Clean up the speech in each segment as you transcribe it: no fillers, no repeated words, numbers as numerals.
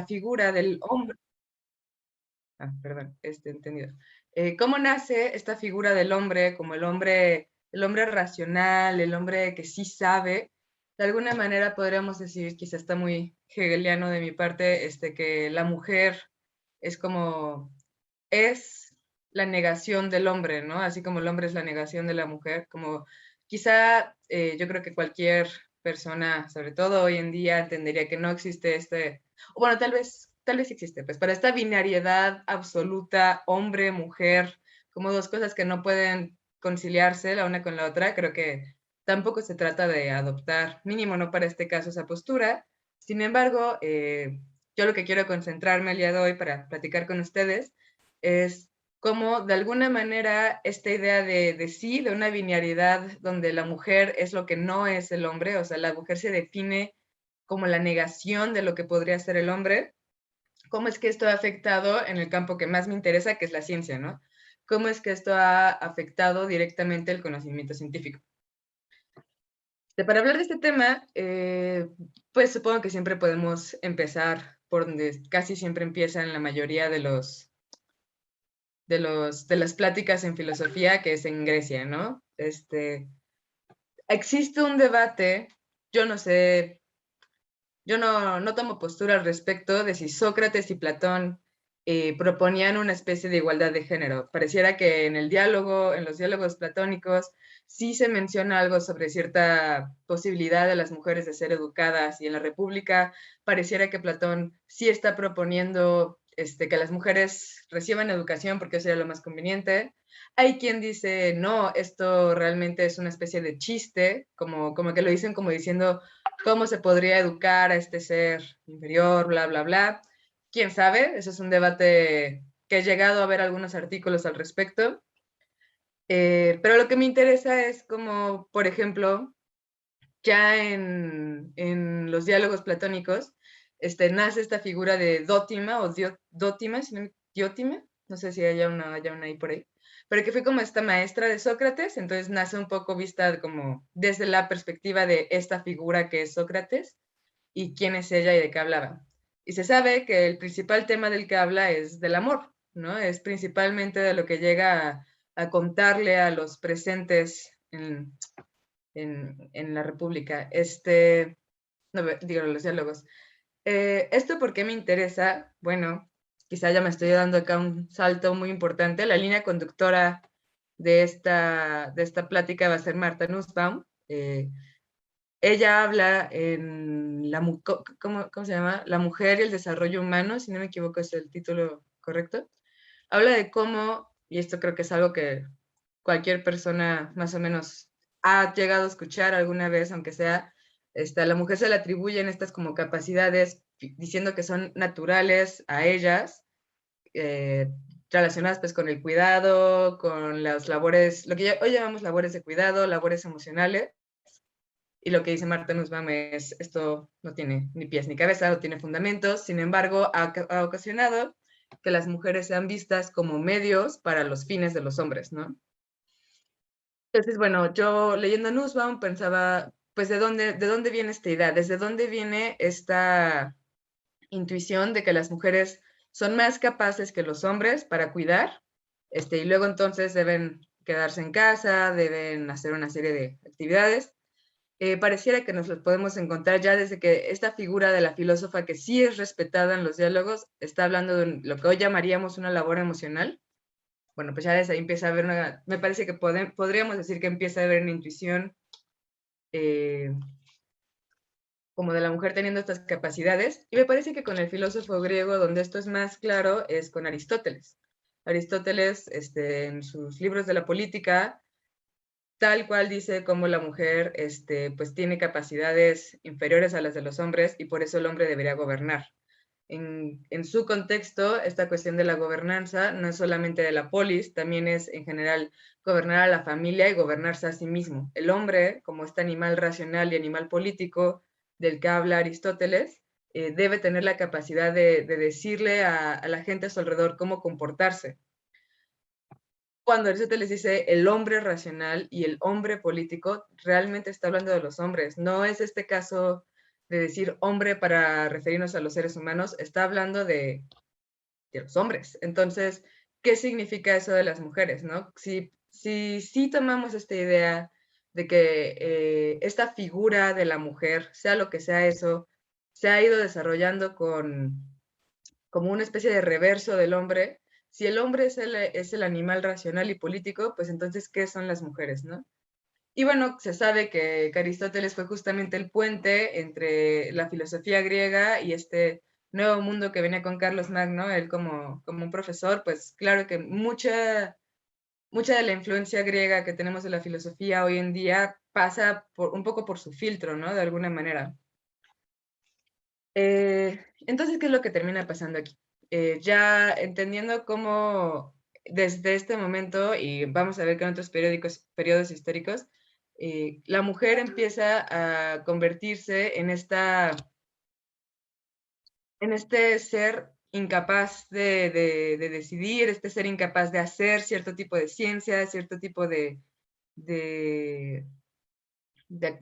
figura del hombre, perdón, entendido. ¿Cómo nace esta figura del hombre como el hombre racional, el hombre que sí sabe? De alguna manera podríamos decir, quizá está muy hegeliano de mi parte, que la mujer es como, es la negación del hombre, ¿no? Así como el hombre es la negación de la mujer, como quizá yo creo que cualquier persona, sobre todo hoy en día, entendería que no existe bueno, tal vez existe, pues, para esta binariedad absoluta, hombre, mujer, como dos cosas que no pueden conciliarse la una con la otra, creo que tampoco se trata de adoptar, mínimo no para este caso, esa postura. Sin embargo, yo lo que quiero concentrarme el día de hoy para platicar con ustedes es cómo de alguna manera esta idea de sí, de una binariedad donde la mujer es lo que no es el hombre, o sea, la mujer se define como la negación de lo que podría ser el hombre, cómo es que esto ha afectado en el campo que más me interesa, que es la ciencia, ¿no? Cómo es que esto ha afectado directamente el conocimiento científico. Para hablar de este tema, pues supongo que siempre podemos empezar por donde casi siempre empiezan la mayoría de las pláticas en filosofía, que es en Grecia, ¿no? Existe un debate, yo no sé, yo no tomo postura al respecto de si Sócrates y Platón proponían una especie de igualdad de género. Pareciera que en el diálogo, en los diálogos platónicos, sí se menciona algo sobre cierta posibilidad de las mujeres de ser educadas, y en la República pareciera que Platón sí está proponiendo que las mujeres reciban educación porque eso sería lo más conveniente. Hay quien dice, no, esto realmente es una especie de chiste, como que lo dicen como diciendo, ¿cómo se podría educar a este ser inferior, bla, bla, bla? ¿Quién sabe? Eso es un debate que he llegado a ver algunos artículos al respecto. Pero lo que me interesa es como, por ejemplo, ya en los diálogos platónicos, nace esta figura de Dótima o Dótima, si no, Diótima, no sé si haya una ahí por ahí, pero que fue como esta maestra de Sócrates, entonces nace un poco vista como desde la perspectiva de esta figura que es Sócrates y quién es ella y de qué hablaba. Y se sabe que el principal tema del que habla es del amor, ¿no? Es principalmente de lo que llega a contarle a los presentes en la República. No, digo, los diálogos. ¿Esto por qué me interesa? Bueno, quizá ya me estoy dando acá un salto muy importante. La línea conductora de esta plática va a ser Marta Nussbaum. Ella habla en ¿cómo se llama? La mujer y el desarrollo humano, si no me equivoco es el título correcto. Habla de cómo, y esto creo que es algo que cualquier persona más o menos ha llegado a escuchar alguna vez, aunque sea, a la mujer se le atribuyen estas como capacidades diciendo que son naturales a ellas, eh, relacionadas pues con el cuidado, con las labores, lo que hoy llamamos labores de cuidado, labores emocionales, y lo que dice Marta Nussbaum es, esto no tiene ni pies ni cabeza, no tiene fundamentos, sin embargo, ha ocasionado que las mujeres sean vistas como medios para los fines de los hombres, ¿no? Entonces, bueno, yo leyendo Nussbaum pensaba, pues, de dónde viene esta idea? ¿Desde dónde viene esta intuición de que las mujeres son más capaces que los hombres para cuidar? Y luego entonces deben quedarse en casa, deben hacer una serie de actividades. Pareciera que nos los podemos encontrar ya desde que esta figura de la filósofa que sí es respetada en los diálogos está hablando de lo que hoy llamaríamos una labor emocional. Bueno, pues ya desde ahí empieza a haber me parece que podríamos decir que empieza a haber una intuición eh, como de la mujer teniendo estas capacidades, y me parece que con el filósofo griego donde esto es más claro es con Aristóteles. Aristóteles, en sus libros de la política, tal cual dice cómo la mujer pues tiene capacidades inferiores a las de los hombres y por eso el hombre debería gobernar. En su contexto, esta cuestión de la gobernanza no es solamente de la polis, también es en general gobernar a la familia y gobernarse a sí mismo. El hombre, como este animal racional y animal político del que habla Aristóteles, debe tener la capacidad de decirle a la gente a su alrededor cómo comportarse. Cuando Aristóteles dice el hombre racional y el hombre político, realmente está hablando de los hombres. No es este caso decir hombre para referirnos a los seres humanos, está hablando de los hombres. Entonces, ¿qué significa eso de las mujeres, no? Si tomamos esta idea de que esta figura de la mujer, sea lo que sea eso, se ha ido desarrollando como una especie de reverso del hombre. Si el hombre es el animal racional y político, pues entonces, ¿qué son las mujeres, no? Y bueno, se sabe que Aristóteles fue justamente el puente entre la filosofía griega y este nuevo mundo que venía con Carlos Magno, él como un profesor, pues claro que mucha de la influencia griega que tenemos de la filosofía hoy en día pasa un poco por su filtro, ¿no? De alguna manera. Entonces, ¿qué es lo que termina pasando aquí? Ya entendiendo cómo desde este momento, y vamos a ver que en otros periodos históricos, la mujer empieza a convertirse en este ser incapaz de decidir, este ser incapaz de hacer cierto tipo de ciencia, cierto tipo de, de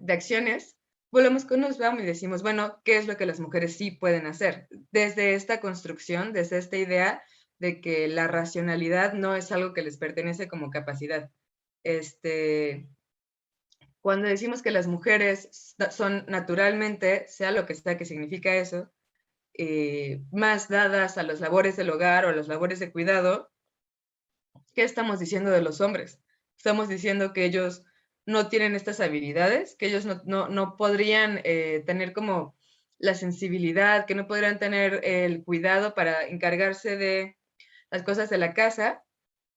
acciones. Volvemos con Nussbaum y decimos, bueno, ¿qué es lo que las mujeres sí pueden hacer? Desde esta construcción, desde esta idea de que la racionalidad no es algo que les pertenece como capacidad. Cuando decimos que las mujeres son naturalmente, sea lo que sea que significa eso, más dadas a las labores del hogar o a las labores de cuidado, ¿qué estamos diciendo de los hombres? Estamos diciendo que ellos no tienen estas habilidades, que ellos no podrían tener como la sensibilidad, que no podrían tener el cuidado para encargarse de las cosas de la casa.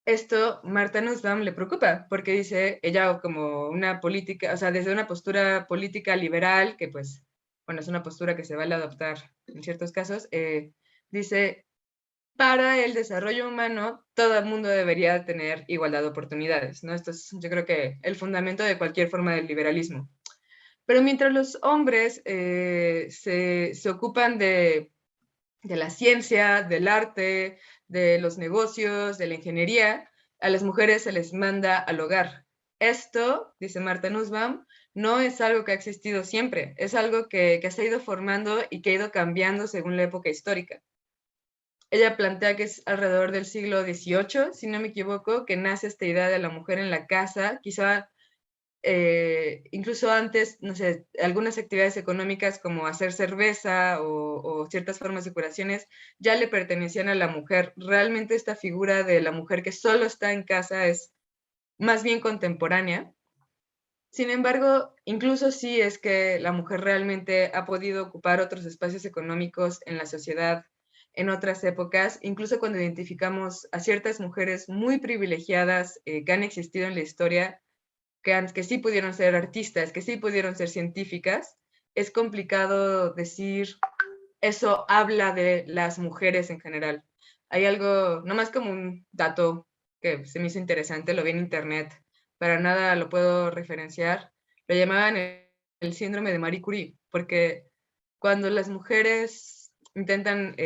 Esto Martha Nussbaum le preocupa, porque dice, ella como una política, o sea, desde una postura política liberal, que pues, bueno, es una postura que se vale adoptar en ciertos casos, dice, para el desarrollo humano, todo el mundo debería tener igualdad de oportunidades, ¿no? Esto es, yo creo que el fundamento de cualquier forma de liberalismo. Pero mientras los hombres se ocupan de la ciencia, del arte, de los negocios, de la ingeniería, a las mujeres se les manda al hogar. Esto, dice Martha Nussbaum, no es algo que ha existido siempre, es algo que se ha ido formando y que ha ido cambiando según la época histórica. Ella plantea que es alrededor del siglo XVIII, si no me equivoco, que nace esta idea de la mujer en la casa, quizá incluso antes, no sé, algunas actividades económicas como hacer cerveza o ciertas formas de curaciones ya le pertenecían a la mujer. Realmente esta figura de la mujer que solo está en casa es más bien contemporánea. Sin embargo, incluso si es que la mujer realmente ha podido ocupar otros espacios económicos en la sociedad en otras épocas, incluso cuando identificamos a ciertas mujeres muy privilegiadas que han existido en la historia, que sí pudieron ser artistas, que sí pudieron ser científicas, es complicado decir eso habla de las mujeres en general. Hay algo, nomás como un dato que se me hizo interesante, lo vi en internet, para nada lo puedo referenciar, lo llamaban el síndrome de Marie Curie, porque cuando las mujeres intentan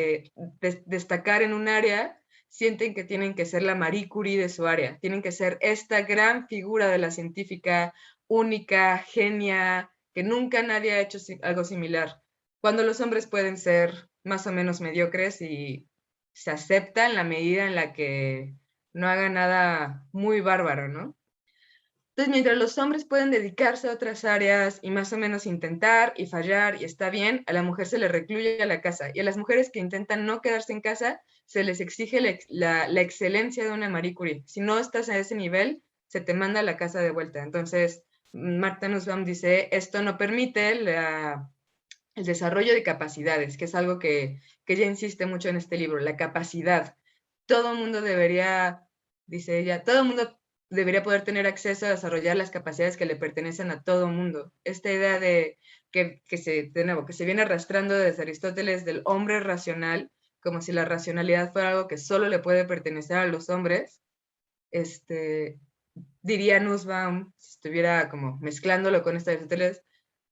destacar en un área, sienten que tienen que ser la Marie Curie de su área, tienen que ser esta gran figura de la científica única, genia, que nunca nadie ha hecho algo similar, cuando los hombres pueden ser más o menos mediocres y se acepta en la medida en la que no hagan nada muy bárbaro, ¿no? Entonces, mientras los hombres pueden dedicarse a otras áreas y más o menos intentar y fallar y está bien, a la mujer se le recluye a la casa. Y a las mujeres que intentan no quedarse en casa, se les exige la excelencia de una Marie Curie. Si no estás a ese nivel, se te manda a la casa de vuelta. Entonces, Martha Nussbaum dice, esto no permite el desarrollo de capacidades, que es algo que ella insiste mucho en este libro, la capacidad. Todo el mundo debería, dice ella, todo el mundo debería poder tener acceso a desarrollar las capacidades que le pertenecen a todo el mundo. Esta idea de de nuevo, que se viene arrastrando desde Aristóteles del hombre racional, como si la racionalidad fuera algo que solo le puede pertenecer a los hombres, diría Nussbaum, si estuviera como mezclándolo con esta Aristóteles,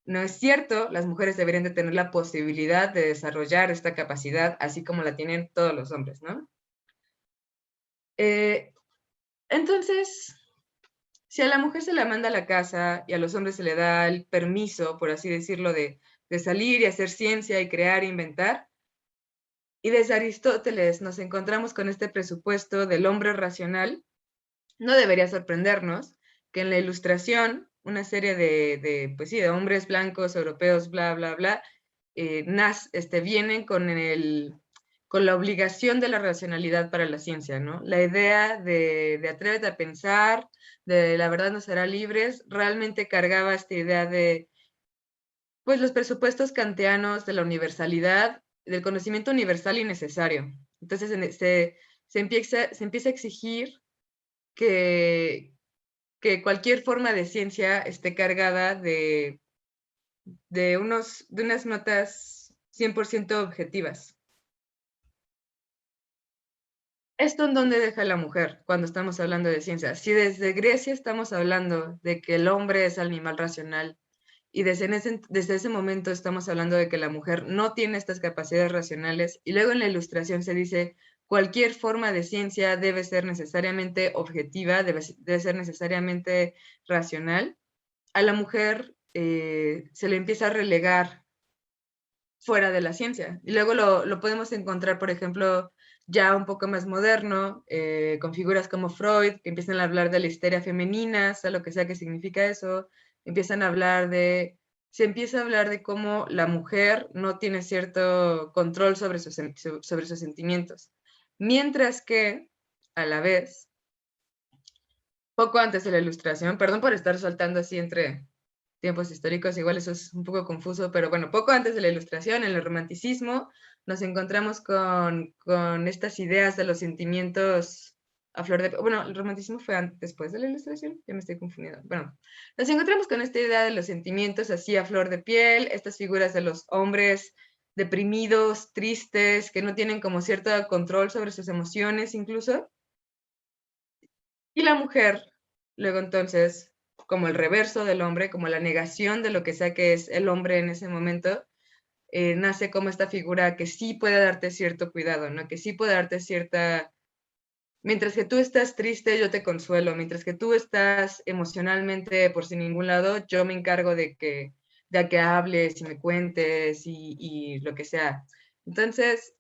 no es cierto, las mujeres deberían de tener la posibilidad de desarrollar esta capacidad, así como la tienen todos los hombres, ¿no? Entonces, si a la mujer se la manda a la casa y a los hombres se le da el permiso, por así decirlo, de de salir y hacer ciencia y crear e inventar. Y desde Aristóteles nos encontramos con este presupuesto del hombre racional. No debería sorprendernos que en la Ilustración una serie pues sí, de hombres blancos, europeos, bla, bla, bla, vienen con la obligación de la racionalidad para la ciencia, ¿no? La idea de atrévete a pensar, de la verdad nos hará libres, realmente cargaba esta idea de, pues, los presupuestos kantianos de la universalidad, del conocimiento universal y necesario. Entonces se empieza a exigir que, que cualquier forma de ciencia esté cargada de unas notas 100% objetivas. ¿Esto en dónde deja la mujer cuando estamos hablando de ciencia? Si desde Grecia estamos hablando de que el hombre es animal racional y desde ese momento estamos hablando de que la mujer no tiene estas capacidades racionales, y luego en la Ilustración se dice cualquier forma de ciencia debe ser necesariamente objetiva, debe ser necesariamente racional, a la mujer se le empieza a relegar fuera de la ciencia. Y luego lo podemos encontrar, por ejemplo, ya un poco más moderno, con figuras como Freud, que empiezan a hablar de la histeria femenina, sea lo que sea que significa eso, se empieza a hablar de cómo la mujer no tiene cierto control sobre sus sentimientos. Mientras que, a la vez, poco antes de la Ilustración, perdón por estar soltando así entre tiempos históricos, igual eso es un poco confuso, pero bueno, poco antes de la Ilustración, en el Romanticismo, nos encontramos con estas ideas de los sentimientos a flor de... Bueno, el Romanticismo fue después de la Ilustración, ya me estoy confundiendo. Bueno, nos encontramos con esta idea de los sentimientos así a flor de piel, estas figuras de los hombres deprimidos, tristes, que no tienen como cierto control sobre sus emociones incluso. Y la mujer, luego entonces, como el reverso del hombre, como la negación de lo que sea que es el hombre en ese momento, nace como esta figura que sí puede darte cierto cuidado, ¿no? Que sí puede darte cierta... Mientras que tú estás triste, yo te consuelo. Mientras que tú estás emocionalmente por sin ningún lado, yo me encargo de que hables y me cuentes y lo que sea. Entonces,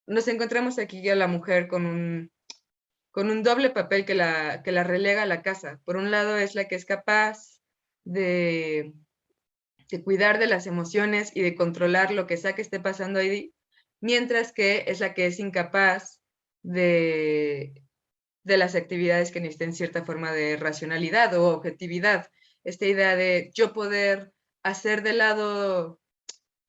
nos encontramos aquí ya la mujer con un doble papel que la relega a la casa. Por un lado es la que es capaz de, de cuidar de las emociones y de controlar lo que sea que esté pasando ahí, mientras que es la que es incapaz de las actividades que necesiten cierta forma de racionalidad o objetividad. Esta idea de yo poder hacer de lado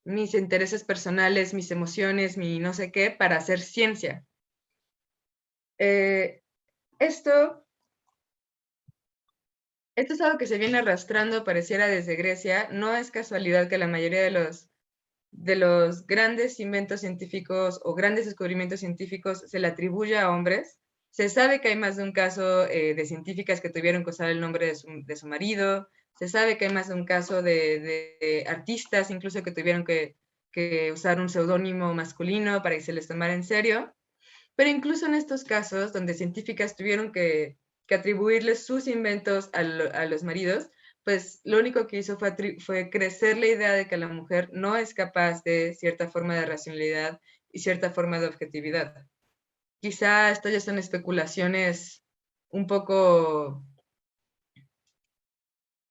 mis intereses personales, mis emociones, mi no sé qué, para hacer ciencia. Esto Esto es algo que se viene arrastrando, pareciera desde Grecia. No es casualidad que la mayoría de los grandes inventos científicos o grandes descubrimientos científicos se le atribuya a hombres. Se sabe que hay más de un caso de científicas que tuvieron que usar el nombre de su marido. Se sabe que hay más de un caso de artistas, incluso que tuvieron que usar un seudónimo masculino para que se les tomara en serio. Pero incluso en estos casos, donde científicas tuvieron que atribuirles sus inventos a los maridos, pues lo único que hizo fue crecer la idea de que la mujer no es capaz de cierta forma de racionalidad y cierta forma de objetividad. Quizá esto ya son especulaciones un poco,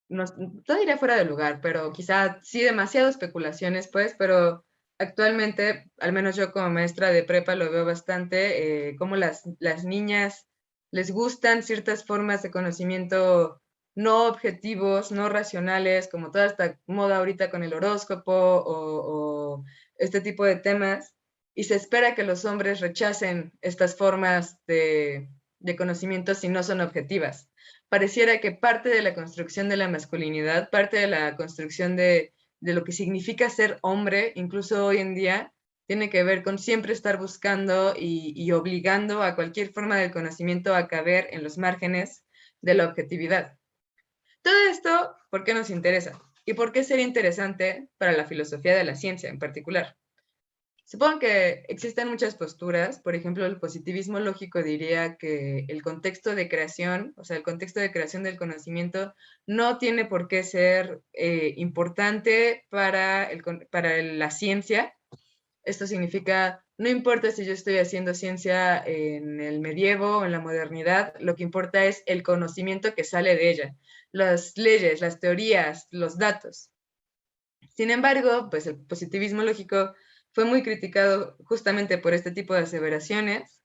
no diría fuera de lugar, pero quizá sí demasiado especulaciones, pues, pero actualmente, al menos yo como maestra de prepa lo veo bastante, como las niñas les gustan ciertas formas de conocimiento no objetivos, no racionales, como toda esta moda ahorita con el horóscopo o este tipo de temas, y se espera que los hombres rechacen estas formas de conocimiento si no son objetivas. Pareciera que parte de la construcción de la masculinidad, parte de la construcción de lo que significa ser hombre, incluso hoy en día, tiene que ver con siempre estar buscando y obligando a cualquier forma del conocimiento a caber en los márgenes de la objetividad. Todo esto, ¿por qué nos interesa? ¿Y por qué sería interesante para la filosofía de la ciencia en particular? Supongo que existen muchas posturas. Por ejemplo, el positivismo lógico diría que el contexto de creación, o sea, el contexto de creación del conocimiento no tiene por qué ser importante para la ciencia. Esto significa, no importa si yo estoy haciendo ciencia en el medievo o en la modernidad, lo que importa es el conocimiento que sale de ella, las leyes, las teorías, los datos. Sin embargo, pues el positivismo lógico fue muy criticado justamente por este tipo de aseveraciones,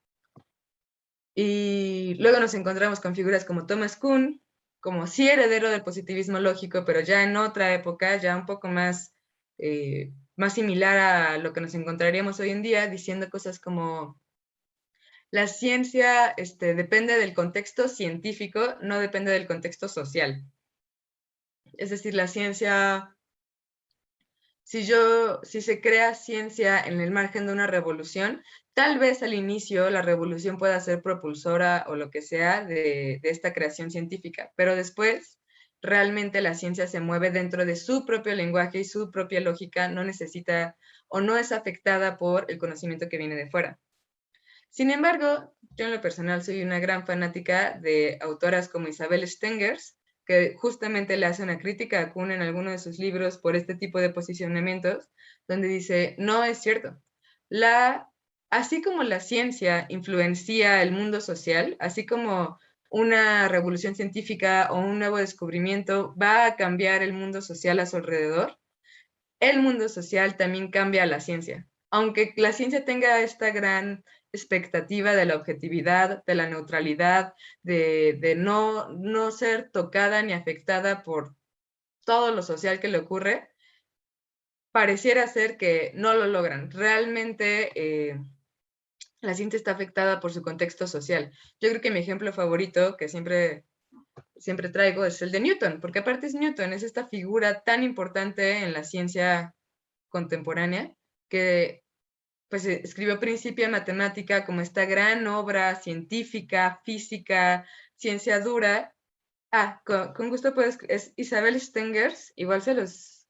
y luego nos encontramos con figuras como Thomas Kuhn, como sí heredero del positivismo lógico, pero ya en otra época, ya un poco más similar a lo que nos encontraríamos hoy en día, diciendo cosas como la ciencia depende del contexto científico, no depende del contexto social. Es decir, la ciencia, si se crea ciencia en el margen de una revolución, tal vez al inicio la revolución pueda ser propulsora o lo que sea de esta creación científica, pero después realmente la ciencia se mueve dentro de su propio lenguaje y su propia lógica, no necesita o no es afectada por el conocimiento que viene de fuera. Sin embargo, yo en lo personal soy una gran fanática de autoras como Isabel Stengers, que justamente le hace una crítica a Kuhn en alguno de sus libros por este tipo de posicionamientos, donde dice, no es cierto. Así como la ciencia influencia el mundo social, así como una revolución científica o un nuevo descubrimiento va a cambiar el mundo social a su alrededor, el mundo social también cambia a la ciencia. Aunque la ciencia tenga esta gran expectativa de la objetividad, de la neutralidad, de no ser tocada ni afectada por todo lo social que le ocurre, pareciera ser que no lo logran. Realmente la ciencia está afectada por su contexto social. Yo creo que mi ejemplo favorito, que siempre traigo, es el de Newton, porque aparte es Newton, es esta figura tan importante en la ciencia contemporánea, que pues escribió Principia Matemática como esta gran obra científica, física, ciencia dura. Con gusto puedes, es Isabel Stengers, igual se los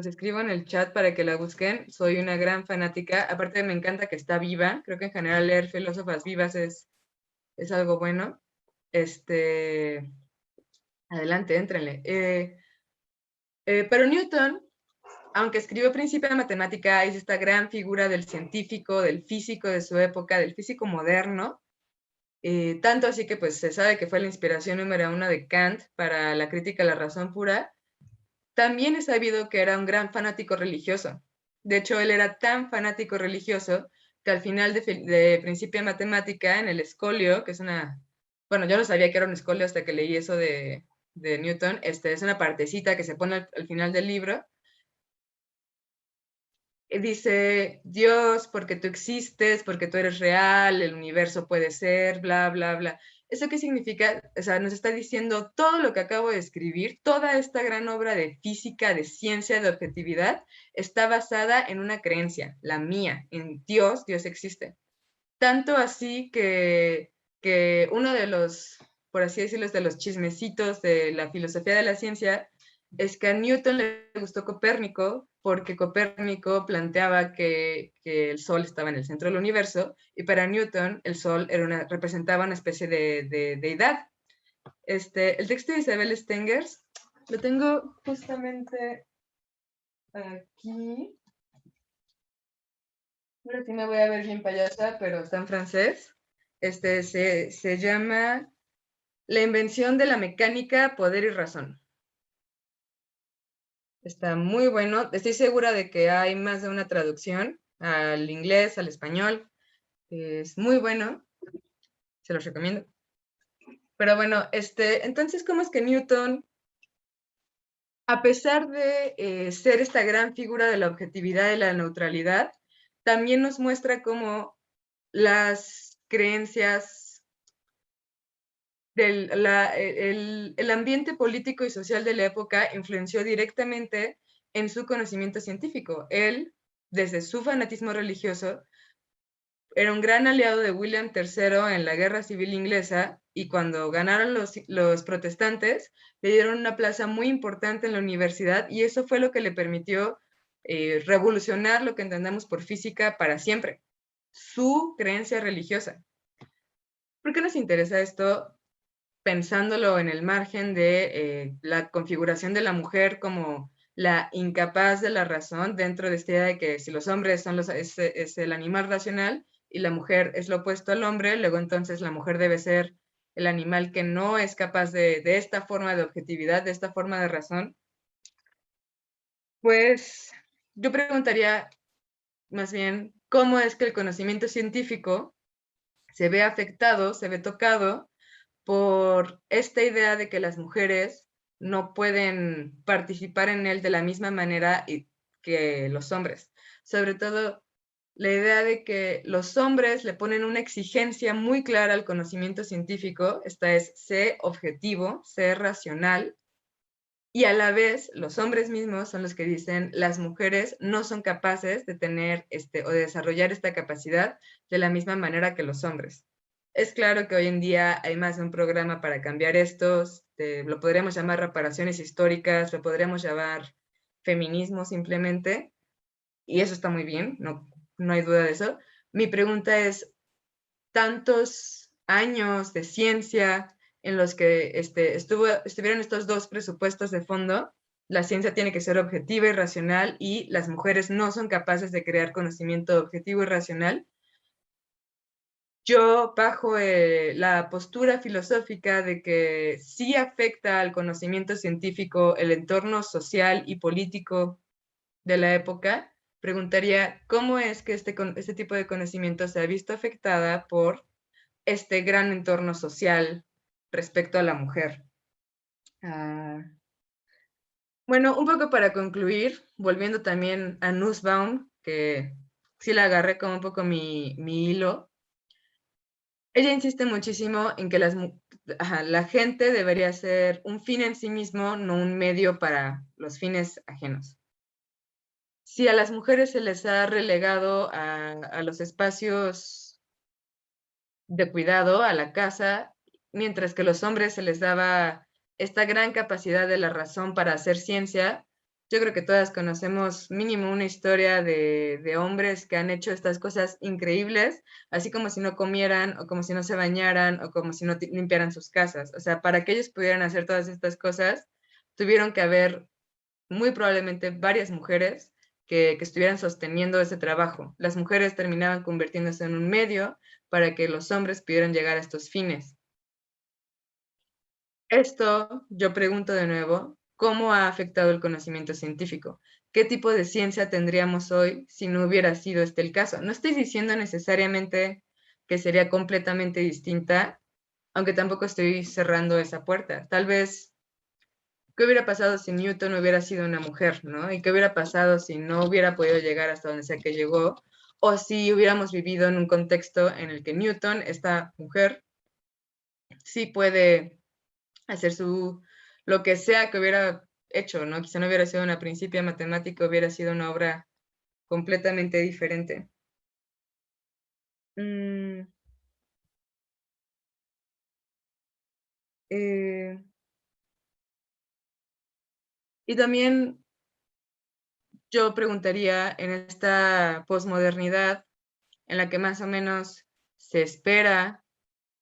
escribo en el chat para que la busquen. Soy una gran fanática, aparte me encanta que está viva, creo que en general leer filósofas vivas es algo bueno. Adelante, éntrenle. Pero Newton, aunque escribió Principia Matemática, es esta gran figura del científico, del físico de su época, del físico moderno, tanto así que pues se sabe que fue la inspiración número uno de Kant para la crítica a la razón pura. También es sabido que era un gran fanático religioso. De hecho, él era tan fanático religioso que al final de Principia Matemática, en el escolio, que es bueno, yo no sabía que era un escolio hasta que leí eso de Newton, es una partecita que se pone al final del libro, dice, Dios, porque tú existes, porque tú eres real, el universo puede ser, bla, bla, bla. ¿Eso qué significa? O sea, nos está diciendo todo lo que acabo de escribir, toda esta gran obra de física, de ciencia, de objetividad, está basada en una creencia, la mía, en Dios, Dios existe. Tanto así que uno de los, por así decirlo, de los chismecitos de la filosofía de la ciencia es que a Newton le gustó Copérnico porque Copérnico planteaba que el Sol estaba en el centro del universo y para Newton el Sol representaba una especie de deidad. El texto de Isabel Stengers lo tengo justamente aquí. Ahora sí me voy a ver bien payasa, pero está en francés. Se llama La invención de la mecánica, poder y razón. Está muy bueno. Estoy segura de que hay más de una traducción al inglés, al español. Es muy bueno. Se los recomiendo. Pero bueno, entonces, ¿cómo es que Newton, a pesar de ser esta gran figura de la objetividad y la neutralidad, también nos muestra cómo las creencias el ambiente político y social de la época influenció directamente en su conocimiento científico? Él, desde su fanatismo religioso, era un gran aliado de William III en la Guerra Civil Inglesa, y cuando ganaron los protestantes, le dieron una plaza muy importante en la universidad, y eso fue lo que le permitió revolucionar lo que entendemos por física para siempre, su creencia religiosa. ¿Por qué nos interesa esto? Pensándolo en el margen de la configuración de la mujer como la incapaz de la razón, dentro de esta idea de que si los hombres son es el animal racional y la mujer es lo opuesto al hombre, luego entonces la mujer debe ser el animal que no es capaz de esta forma de objetividad, de esta forma de razón. Pues yo preguntaría más bien cómo es que el conocimiento científico se ve afectado, se ve tocado por esta idea de que las mujeres no pueden participar en él de la misma manera que los hombres. Sobre todo la idea de que los hombres le ponen una exigencia muy clara al conocimiento científico, esta es, sé objetivo, sé racional, y a la vez los hombres mismos son los que dicen las mujeres no son capaces de tener o de desarrollar esta capacidad de la misma manera que los hombres. Es claro que hoy en día hay más de un programa para cambiar esto, lo podríamos llamar reparaciones históricas, lo podríamos llamar feminismo simplemente, y eso está muy bien, no hay duda de eso. Mi pregunta es, tantos años de ciencia en los que estuvieron estos dos presupuestos de fondo, la ciencia tiene que ser objetiva y racional y las mujeres no son capaces de crear conocimiento objetivo y racional. Yo bajo la postura filosófica de que sí afecta al conocimiento científico el entorno social y político de la época, preguntaría cómo es que este tipo de conocimiento se ha visto afectada por este gran entorno social respecto a la mujer. Ah, bueno, un poco para concluir, volviendo también a Nussbaum, que sí la agarré como un poco mi hilo, ella insiste muchísimo en que la gente debería ser un fin en sí mismo, no un medio para los fines ajenos. Si a las mujeres se les ha relegado a los espacios de cuidado, a la casa, mientras que a los hombres se les daba esta gran capacidad de la razón para hacer ciencia, yo creo que todas conocemos mínimo una historia de hombres que han hecho estas cosas increíbles, así como si no comieran, o como si no se bañaran, o como si no limpiaran sus casas. O sea, para que ellos pudieran hacer todas estas cosas, tuvieron que haber muy probablemente varias mujeres que estuvieran sosteniendo ese trabajo. Las mujeres terminaban convirtiéndose en un medio para que los hombres pudieran llegar a estos fines. Esto, yo pregunto de nuevo, ¿cómo ha afectado el conocimiento científico? ¿Qué tipo de ciencia tendríamos hoy si no hubiera sido este el caso? No estoy diciendo necesariamente que sería completamente distinta, aunque tampoco estoy cerrando esa puerta. Tal vez, ¿qué hubiera pasado si Newton hubiera sido una mujer, ¿no? ¿Y qué hubiera pasado si no hubiera podido llegar hasta donde sea que llegó? O si hubiéramos vivido en un contexto en el que Newton, esta mujer, sí puede hacer lo que sea que hubiera hecho, ¿no? Quizá no hubiera sido una principia matemática, hubiera sido una obra completamente diferente. Mm, eh, y también yo preguntaría en esta posmodernidad en la que más o menos se espera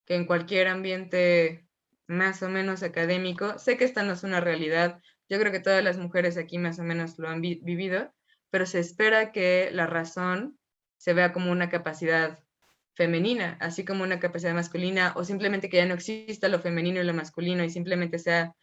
que en cualquier ambiente más o menos académico, sé que esta no es una realidad, yo creo que todas las mujeres aquí más o menos lo han vivido, pero se espera que la razón se vea como una capacidad femenina, así como una capacidad masculina, o simplemente que ya no exista lo femenino y lo masculino y simplemente sea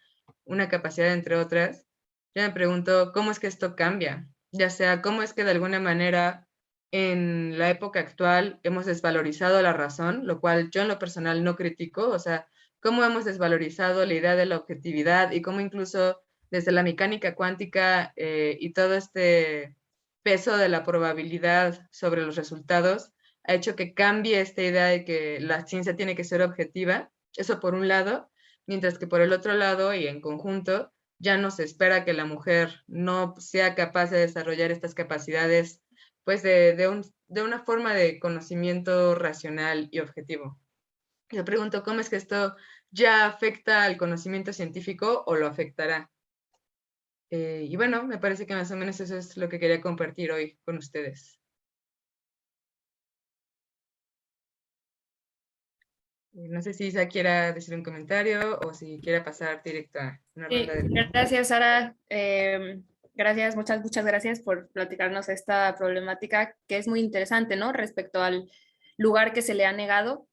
una capacidad entre otras. Yo me pregunto, ¿cómo es que esto cambia? Ya sea, ¿cómo es que de alguna manera en la época actual hemos desvalorizado la razón, lo cual yo en lo personal no critico, o sea, cómo hemos desvalorizado la idea de la objetividad y cómo incluso desde la mecánica cuántica y todo este peso de la probabilidad sobre los resultados ha hecho que cambie esta idea de que la ciencia tiene que ser objetiva, eso por un lado, mientras que por el otro lado y en conjunto ya no se espera que la mujer no sea capaz de desarrollar estas capacidades pues de una forma de conocimiento racional y objetivo. Yo pregunto, ¿cómo es que esto ya afecta al conocimiento científico o lo afectará? Y bueno, me parece que más o menos eso es lo que quería compartir hoy con ustedes. No sé si Isa quiera decir un comentario o si quiera pasar directo a una Sí, ronda de preguntas. gracias, Sara. Gracias, muchas gracias por platicarnos esta problemática que es muy interesante, ¿no? Respecto al lugar que se le ha negado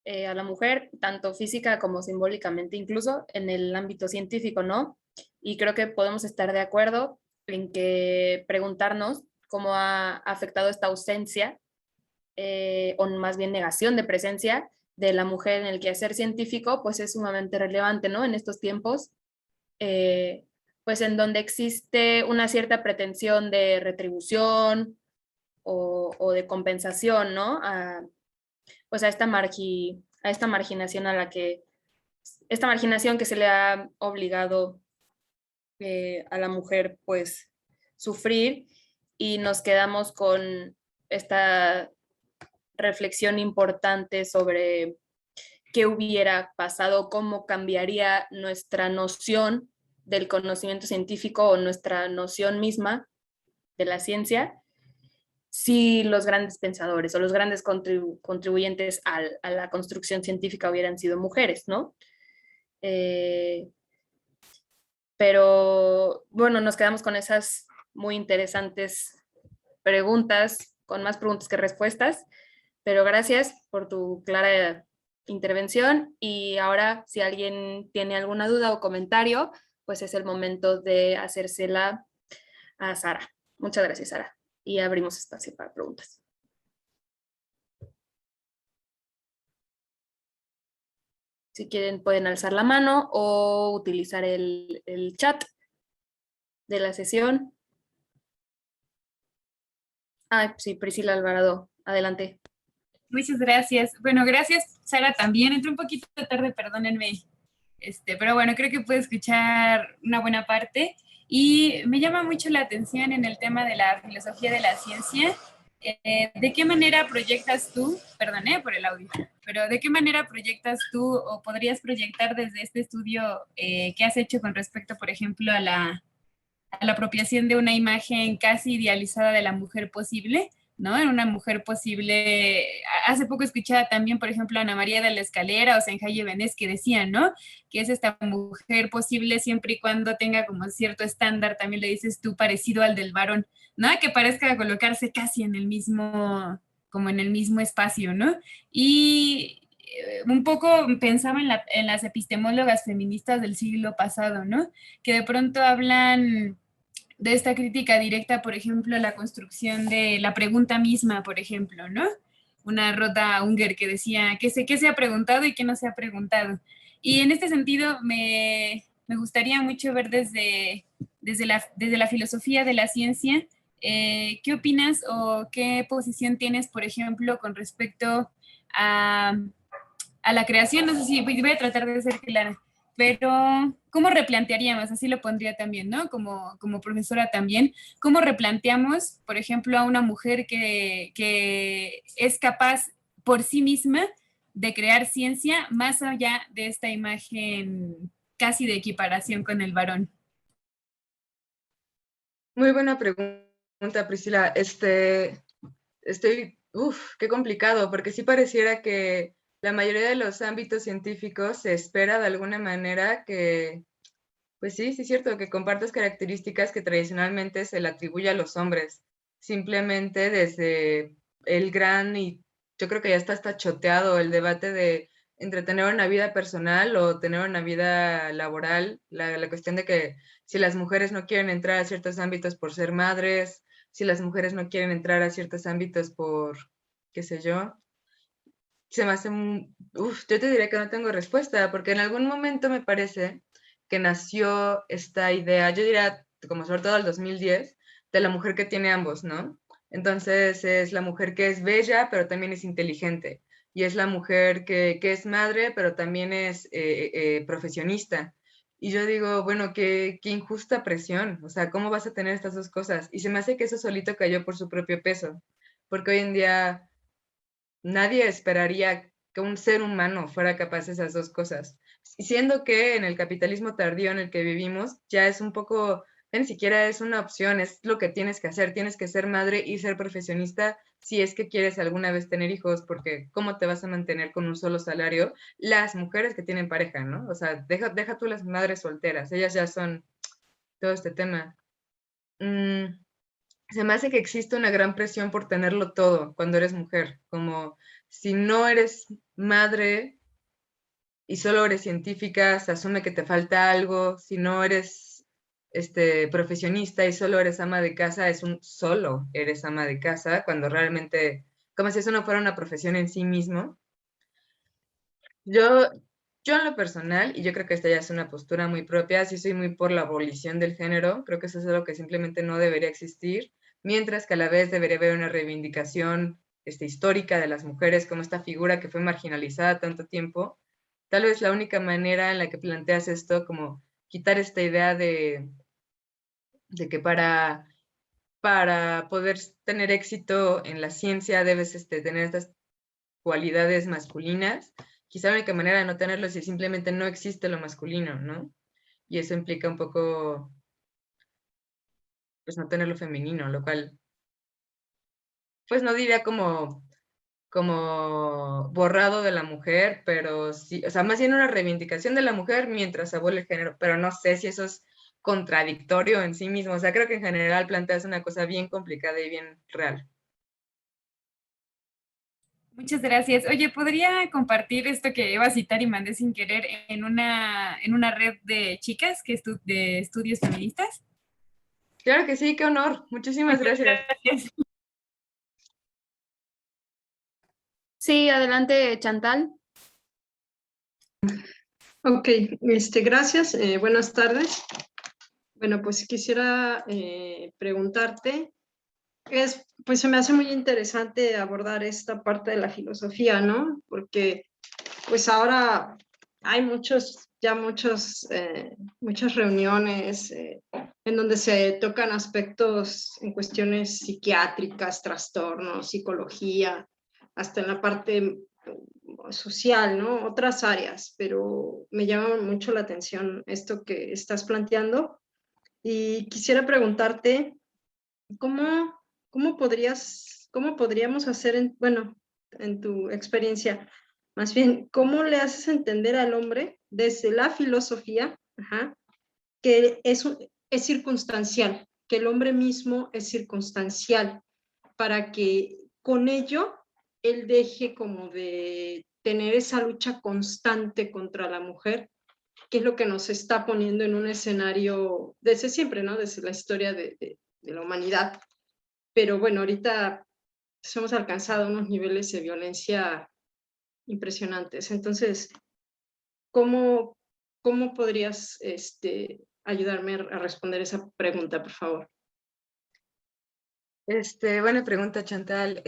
a la mujer, tanto física como simbólicamente, incluso en el ámbito científico, ¿no? Y creo que podemos estar de acuerdo en que preguntarnos cómo ha afectado esta ausencia, o más bien negación de presencia de la mujer en el quehacer científico, pues es sumamente relevante, ¿no? En estos tiempos, eh, pues en donde existe una cierta pretensión de retribución o de compensación, ¿no? Pues a a esta marginación esta marginación que se le ha obligado a la mujer, pues, sufrir, y nos quedamos con esta reflexión importante sobre qué hubiera pasado, cómo cambiaría nuestra noción del conocimiento científico o nuestra noción misma de la ciencia si los grandes pensadores o los grandes contribuyentes a la construcción científica hubieran sido mujeres, ¿no? Eh, pero bueno, nos quedamos con esas muy interesantes preguntas, con más preguntas que respuestas, pero gracias por tu clara intervención y ahora si alguien tiene alguna duda o comentario, pues es el momento de hacérsela a Sara. Muchas gracias, Sara. Y abrimos espacio para preguntas. Si quieren, pueden alzar la mano o utilizar el chat de la sesión. Ah, sí, Priscila Alvarado, adelante. Muchas gracias. Bueno, gracias, Sara, también. Entré un poquito tarde, perdónenme. Pero bueno, creo que puedo escuchar una buena parte. Y me llama mucho la atención en el tema de la filosofía de la ciencia. ¿De qué manera proyectas tú, perdoné por el audio, pero de qué manera proyectas tú o podrías proyectar desde este estudio que has hecho con respecto, por ejemplo, a la apropiación de una imagen casi idealizada de la mujer posible, ¿no? En una mujer posible, hace poco escuchaba también, por ejemplo, a Ana María de la Escalera o Senjaye Benés que decían, ¿no? Que es esta mujer posible siempre y cuando tenga como cierto estándar, también le dices tú, parecido al del varón, ¿no? Que parezca colocarse casi en el mismo, como en el mismo espacio, ¿no? Y un poco pensaba en las epistemólogas feministas del siglo pasado, ¿no? Que de pronto hablan de esta crítica directa, por ejemplo, a la construcción de la pregunta misma, por ejemplo, ¿no? Una Rota Unger que decía qué se ha preguntado y qué no se ha preguntado. Y en este sentido me gustaría mucho ver desde la filosofía de la ciencia, ¿qué opinas o qué posición tienes, por ejemplo, con respecto a, a la creación? No sé si voy a tratar de ser clara, pero ¿cómo replantearíamos? Así lo pondría también, ¿no? Como profesora también. ¿Cómo replanteamos, por ejemplo, a una mujer que es capaz por sí misma de crear ciencia más allá de esta imagen casi de equiparación con el varón? Muy buena pregunta, Priscila. Qué complicado, porque sí pareciera que la mayoría de los ámbitos científicos se espera de alguna manera que, pues sí, sí es cierto, que compartas características que tradicionalmente se le atribuye a los hombres, simplemente desde el gran, y yo creo que ya está choteado el debate de entre tener una vida personal o tener una vida laboral, la cuestión de que si las mujeres no quieren entrar a ciertos ámbitos por ser madres, si las mujeres no quieren entrar a ciertos ámbitos por, qué sé yo, se me hace, yo te diría que no tengo respuesta, porque en algún momento me parece que nació esta idea, yo diría, como sobre todo el 2010, de la mujer que tiene ambos, ¿no? Entonces es la mujer que es bella, pero también es inteligente, y es la mujer que es madre, pero también es profesionista. Y yo digo, bueno, qué injusta presión, o sea, ¿cómo vas a tener estas dos cosas? Y se me hace que eso solito cayó por su propio peso, porque hoy en día nadie esperaría que un ser humano fuera capaz de esas dos cosas. Siendo que en el capitalismo tardío en el que vivimos ya es un poco ni siquiera es una opción, es lo que tienes que hacer. Tienes que ser madre y ser profesionista si es que quieres alguna vez tener hijos, porque ¿cómo te vas a mantener con un solo salario? Las mujeres que tienen pareja, ¿no? O sea, deja tú las madres solteras, ellas ya son todo este tema. Se me hace que existe una gran presión por tenerlo todo cuando eres mujer, como si no eres madre y solo eres científica, se asume que te falta algo, si no eres profesionista y solo eres ama de casa, solo eres ama de casa, cuando realmente, como si eso no fuera una profesión en sí mismo. Yo en lo personal, y yo creo que esta ya es una postura muy propia, sí soy muy por la abolición del género, creo que eso es algo que simplemente no debería existir, mientras que a la vez debería haber una reivindicación histórica de las mujeres como esta figura que fue marginalizada tanto tiempo. Tal vez la única manera en la que planteas esto, como quitar esta idea de que para poder tener éxito en la ciencia debes tener estas cualidades masculinas, quizá la única manera de no tenerlo es si simplemente no existe lo masculino, ¿no? Y eso implica un poco, pues no tener lo femenino, lo cual, pues no diría como borrado de la mujer, pero sí, o sea, más bien una reivindicación de la mujer mientras se abole el género, pero no sé si eso es contradictorio en sí mismo, o sea, creo que en general planteas una cosa bien complicada y bien real. Muchas gracias. Oye, ¿podría compartir esto que iba a citar y mandé sin querer en una red de chicas de estudios feministas? Claro que sí, qué honor, muchísimas Muchas gracias. gracias. Sí, adelante, Chantal. Ok, gracias. Buenas tardes. Bueno, pues quisiera preguntarte, pues se me hace muy interesante abordar esta parte de la filosofía, ¿no? Porque pues ahora hay muchas reuniones en donde se tocan aspectos en cuestiones psiquiátricas, trastornos, psicología, hasta en la parte social, ¿no? Otras áreas, pero me llama mucho la atención esto que estás planteando y quisiera preguntarte cómo, cómo podríamos hacer, bueno, en tu experiencia, más bien, ¿cómo le haces entender al hombre desde la filosofía, que es circunstancial, que el hombre mismo es circunstancial, para que con ello él deje como de tener esa lucha constante contra la mujer, que es lo que nos está poniendo en un escenario desde siempre, ¿no? Desde la historia de la humanidad. Pero bueno, ahorita pues, hemos alcanzado unos niveles de violencia impresionantes. Entonces, ¿cómo podrías ayudarme a responder esa pregunta, por favor? Buena pregunta, Chantal.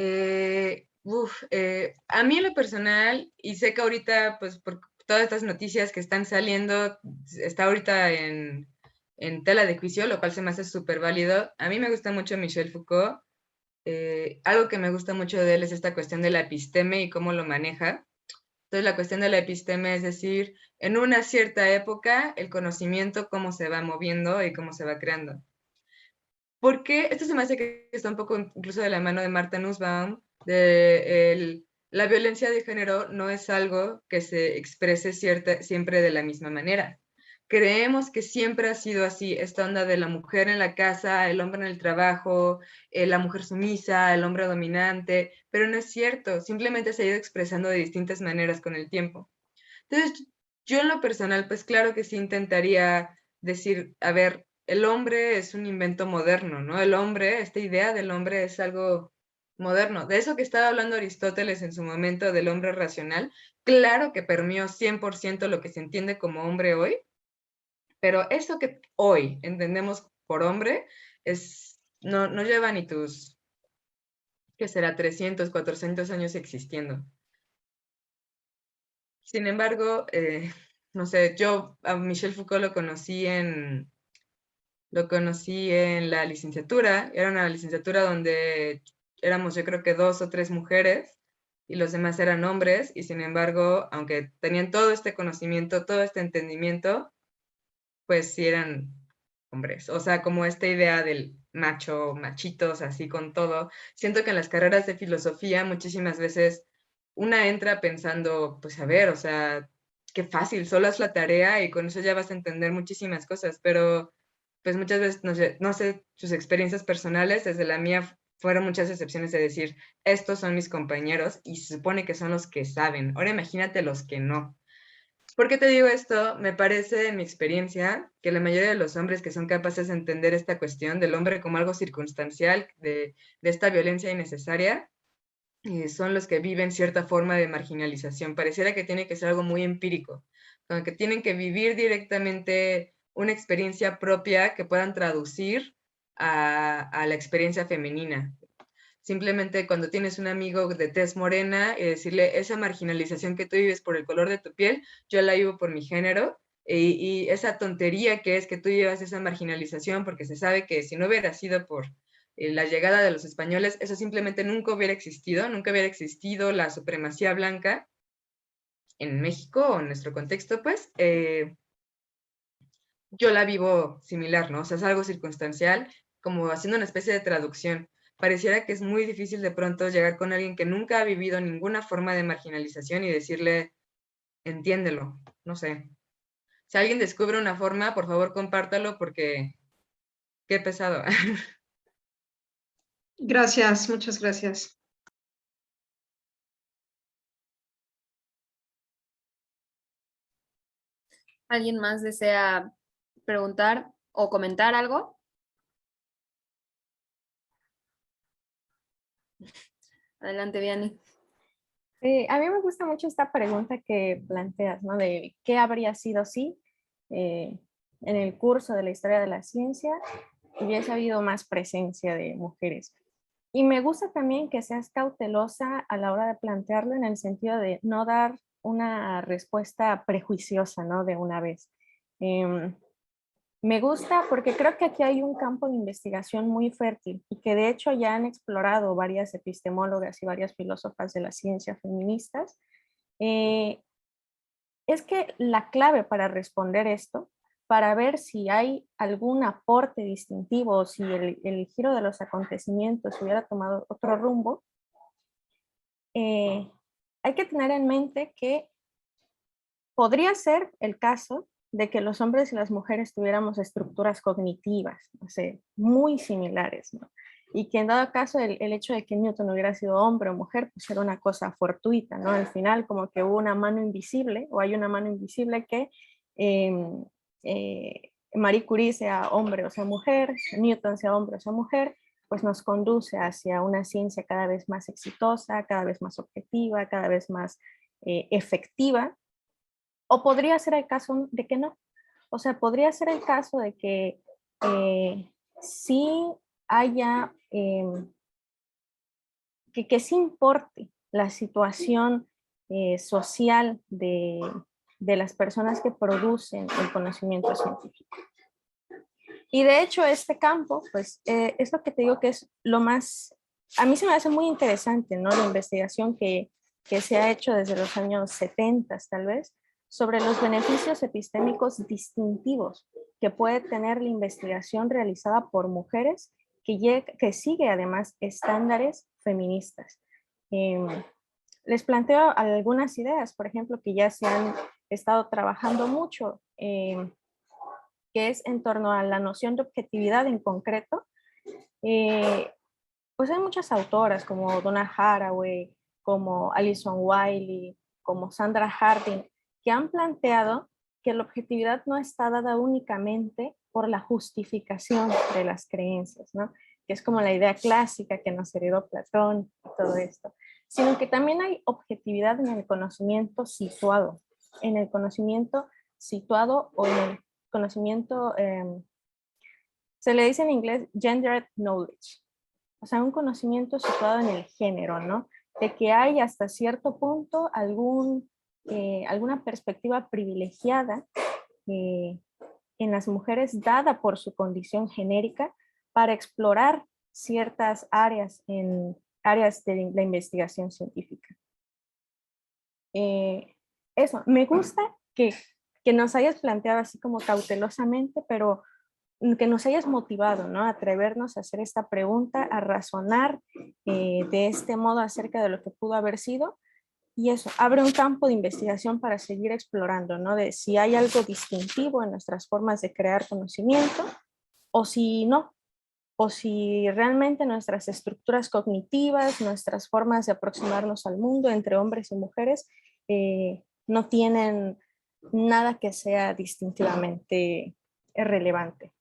A mí en lo personal, y sé que ahorita, pues por todas estas noticias que están saliendo, está ahorita en tela de juicio, lo cual se me hace súper válido. A mí me gusta mucho Michel Foucault. Algo que me gusta mucho de él es esta cuestión de la episteme y cómo lo maneja. Entonces, la cuestión de la episteme es decir, en una cierta época, el conocimiento, cómo se va moviendo y cómo se va creando. Porque esto se me hace que está un poco incluso de la mano de Martha Nussbaum, la violencia de género no es algo que se exprese siempre de la misma manera. Creemos que siempre ha sido así, esta onda de la mujer en la casa, el hombre en el trabajo, la mujer sumisa, el hombre dominante, pero no es cierto, simplemente se ha ido expresando de distintas maneras con el tiempo. Entonces, yo en lo personal, pues claro que sí intentaría decir, a ver, el hombre es un invento moderno, ¿no? El hombre, esta idea del hombre es algo moderno. De eso que estaba hablando Aristóteles en su momento del hombre racional, claro que permeó 100% lo que se entiende como hombre hoy, pero eso que hoy entendemos por hombre no lleva ni tus, ¿qué será? 300, 400 años existiendo. Sin embargo, no sé, yo a Michel Foucault lo conocí en la licenciatura. Era una licenciatura donde éramos yo creo que 2 o 3 mujeres y los demás eran hombres, y sin embargo, aunque tenían todo este conocimiento, todo este entendimiento, pues sí eran hombres. O sea, como esta idea del macho, machitos, así con todo. Siento que en las carreras de filosofía muchísimas veces una entra pensando, pues a ver, o sea, qué fácil, solo haz la tarea y con eso ya vas a entender muchísimas cosas, pero pues muchas veces, no sé sus experiencias personales, desde la mía fueron muchas excepciones de decir, estos son mis compañeros y se supone que son los que saben. Ahora imagínate los que no. ¿Por qué te digo esto? Me parece, en mi experiencia, que la mayoría de los hombres que son capaces de entender esta cuestión del hombre como algo circunstancial, de esta violencia innecesaria, son los que viven cierta forma de marginalización. Pareciera que tiene que ser algo muy empírico, como que tienen que vivir directamente una experiencia propia que puedan traducir a la experiencia femenina. Simplemente cuando tienes un amigo de tez morena, decirle esa marginalización que tú vives por el color de tu piel, yo la vivo por mi género, y esa tontería que es que tú llevas esa marginalización, porque se sabe que si no hubiera sido por la llegada de los españoles, eso simplemente nunca hubiera existido la supremacía blanca en México o en nuestro contexto, pues, yo la vivo similar, ¿no? O sea, es algo circunstancial, como haciendo una especie de traducción. Pareciera que es muy difícil de pronto llegar con alguien que nunca ha vivido ninguna forma de marginalización y decirle, entiéndelo, no sé. Si alguien descubre una forma, por favor compártalo porque qué pesado. Gracias, muchas gracias. ¿Alguien más desea preguntar o comentar algo? Adelante, Vianney. A mí me gusta mucho esta pregunta que planteas, ¿no? De qué habría sido si en el curso de la historia de la ciencia hubiese habido más presencia de mujeres. Y me gusta también que seas cautelosa a la hora de plantearlo en el sentido de no dar una respuesta prejuiciosa, ¿no? De una vez. Me gusta porque creo que aquí hay un campo de investigación muy fértil y que de hecho ya han explorado varias epistemólogas y varias filósofas de la ciencia feministas. Es que la clave para responder esto, para ver si hay algún aporte distintivo o si el giro de los acontecimientos hubiera tomado otro rumbo, hay que tener en mente que podría ser el caso de que los hombres y las mujeres tuviéramos estructuras cognitivas, no sé, muy similares, ¿no? Y que en dado caso el hecho de que Newton hubiera sido hombre o mujer, pues era una cosa fortuita, ¿no? Al final como que hubo una mano invisible, o hay una mano invisible que Marie Curie sea hombre o sea mujer, Newton sea hombre o sea mujer, pues nos conduce hacia una ciencia cada vez más exitosa, cada vez más objetiva, cada vez más efectiva. O podría ser el caso de que no. O sea, podría ser el caso de que sí haya, que sí importe la situación social de las personas que producen el conocimiento científico. Y de hecho este campo, pues es lo que te digo que es lo más, a mí se me hace muy interesante, ¿no? La investigación que se ha hecho desde los años 70 tal vez, sobre los beneficios epistémicos distintivos que puede tener la investigación realizada por mujeres que sigue además estándares feministas. Les planteo algunas ideas, por ejemplo, que ya se han estado trabajando mucho, que es en torno a la noción de objetividad en concreto. Pues hay muchas autoras como Donna Haraway, como Alison Wiley, como Sandra Harding, que han planteado que la objetividad no está dada únicamente por la justificación de las creencias, ¿no? Que es como la idea clásica que nos heredó Platón y todo esto, sino que también hay objetividad en el conocimiento situado, o en el conocimiento, se le dice en inglés gendered knowledge, o sea, un conocimiento situado en el género, ¿no? De que hay hasta cierto punto alguna perspectiva privilegiada en las mujeres dada por su condición genérica para explorar ciertas áreas en áreas de la investigación científica. Eso, me gusta que nos hayas planteado así como cautelosamente, pero que nos hayas motivado, ¿no? A atrevernos a hacer esta pregunta, a razonar de este modo acerca de lo que pudo haber sido. Y eso abre un campo de investigación para seguir explorando, ¿no? De si hay algo distintivo en nuestras formas de crear conocimiento o si no, o si realmente nuestras estructuras cognitivas, nuestras formas de aproximarnos al mundo entre hombres y mujeres no tienen nada que sea distintivamente relevante.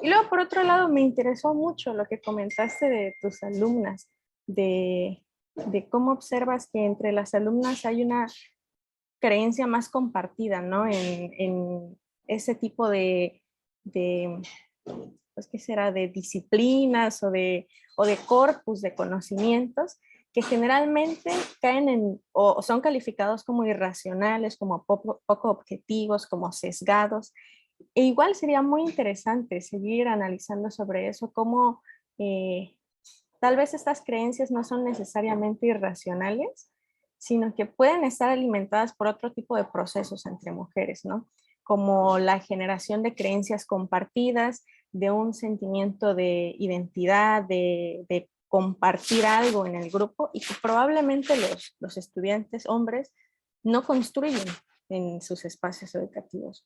Y luego, por otro lado, me interesó mucho lo que comentaste de tus alumnas, de cómo observas que entre las alumnas hay una creencia más compartida, ¿no? En ese tipo pues, ¿qué será? De disciplinas o de corpus de conocimientos que generalmente caen o son calificados como irracionales, como poco objetivos, como sesgados. E igual sería muy interesante seguir analizando sobre eso, cómo tal vez estas creencias no son necesariamente irracionales, sino que pueden estar alimentadas por otro tipo de procesos entre mujeres, ¿no? Como la generación de creencias compartidas, de un sentimiento de identidad, de compartir algo en el grupo y que probablemente los estudiantes hombres no construyen en sus espacios educativos.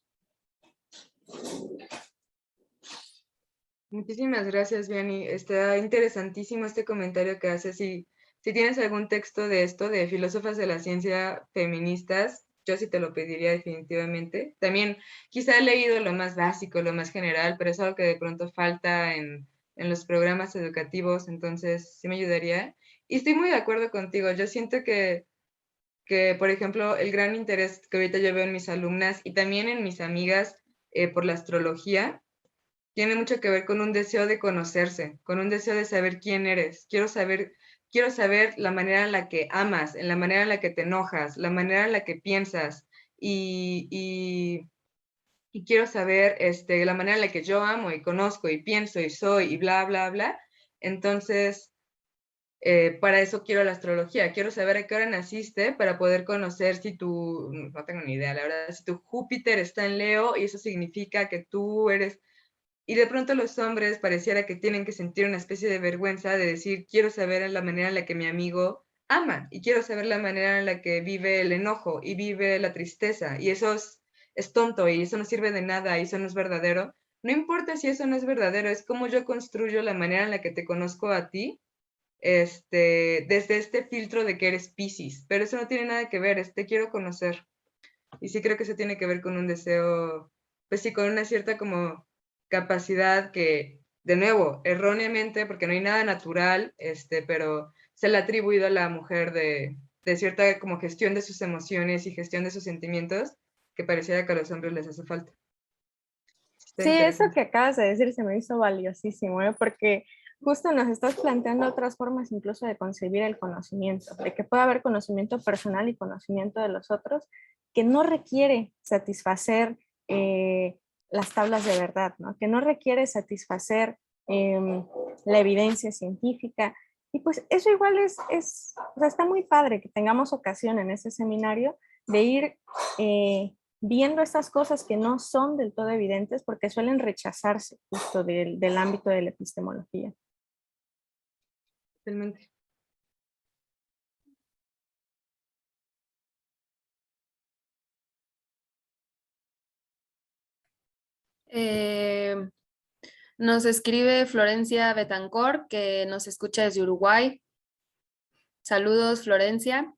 Muchísimas gracias, Vianney. Está interesantísimo este comentario que haces. Si tienes algún texto de esto, de filósofas de la ciencia feministas, yo sí te lo pediría definitivamente. También quizá he leído lo más básico, lo más general, pero es algo que de pronto falta en los programas educativos, entonces sí me ayudaría. Y estoy muy de acuerdo contigo. Yo siento que, por ejemplo, el gran interés que ahorita yo veo en mis alumnas y también en mis amigas por la astrología, tiene mucho que ver con un deseo de conocerse, con un deseo de saber quién eres. Quiero saber la manera en la que amas, en la manera en la que te enojas, la manera en la que piensas y quiero saber la manera en la que yo amo y conozco y pienso y soy y bla, bla, bla. Entonces, para eso quiero la astrología. Quiero saber a qué hora naciste para poder conocer si no tengo ni idea, la verdad, si tu Júpiter está en Leo y eso significa que tú eres. Y de pronto los hombres pareciera que tienen que sentir una especie de vergüenza de decir, quiero saber la manera en la que mi amigo ama y quiero saber la manera en la que vive el enojo y vive la tristeza. Y eso es tonto y eso no sirve de nada y eso no es verdadero. No importa si eso no es verdadero, es como yo construyo la manera en la que te conozco a ti, desde este filtro de que eres Piscis. Pero eso no tiene nada que ver, te quiero conocer. Y sí creo que eso tiene que ver con un deseo, pues sí, con una cierta como capacidad que, de nuevo, erróneamente, porque no hay nada natural, pero se le ha atribuido a la mujer de cierta como gestión de sus emociones y gestión de sus sentimientos, que pareciera que a los hombres les hace falta. Está Sí, eso interesante. que acabas de decir se me hizo valiosísimo, ¿eh? Porque justo nos estás planteando otras formas incluso de concebir el conocimiento, de que puede haber conocimiento personal y conocimiento de los otros que no requiere satisfacer las tablas de verdad, ¿no? Que no requiere satisfacer la evidencia científica. Y pues eso igual o sea, está muy padre que tengamos ocasión en ese seminario de ir viendo estas cosas que no son del todo evidentes porque suelen rechazarse justo del ámbito de la epistemología. Totalmente. Nos escribe Florencia Betancor, que nos escucha desde Uruguay. Saludos, Florencia. En